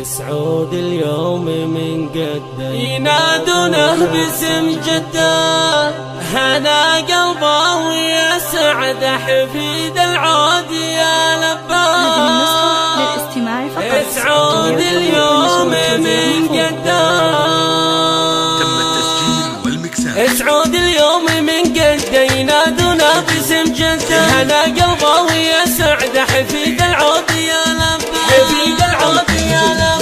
سعود اليوم من قده ينادونه باسم جده، هنا قلبه ويا سعد حفيد العود يا لباه. سعود اليوم من قده تم التسجيل والمكساج. سعود اليوم من قده ينادونه باسم جده، هنا قلبه ويا سعد حفيد العود يا لباه. حفيد العود يا لباه.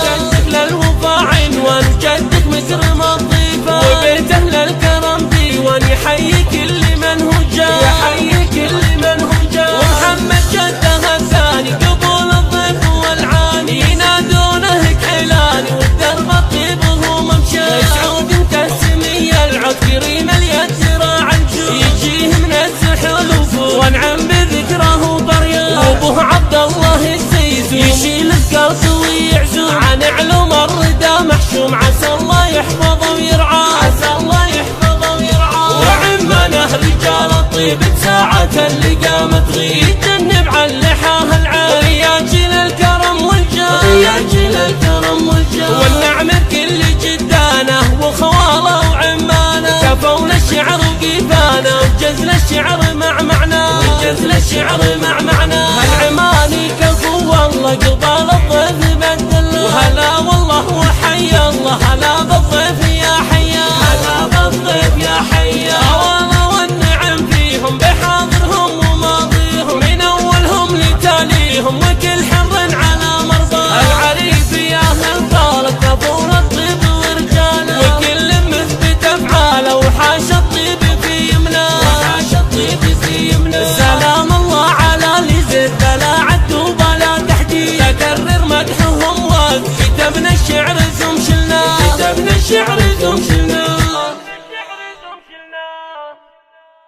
جدك للوفا عنوان، جدك مكرم الضيفة، وبيته للكرم ديوان، يحيي كل من هو جاء، يحيي كل من هو جاء. ومحمد جده الثاني قبول الضيف والعاني، ينادونه كحلاني والدرب الطيب وهو ممشى. سعود انت السمية العود كريم اليد ذراع الجود، يجيه من السحل وفور وانعم بذكره وبريان. وابوه عبد الله السيد يشيل القرص ويعزو، عن علوم الردى محشوم، عسى الله يحفظه ويرعاه، عسى الله يحفظه ويرعاه. وعمانه رجال الطيب بساعة اللقا متغيب، يتجنب عن لحاه العال، رياجل الكرم والجاه، رياجل الكرم والجاه. والنعم بكل جدانه وخواله وعمانه، كفونا الشعر وقيفانه، وجزل الشعر مع معناه، وجزل الشعر مع معناه. هالعماني كفو والله قبال الضيف بدله، وهلا والله وحي الله هلا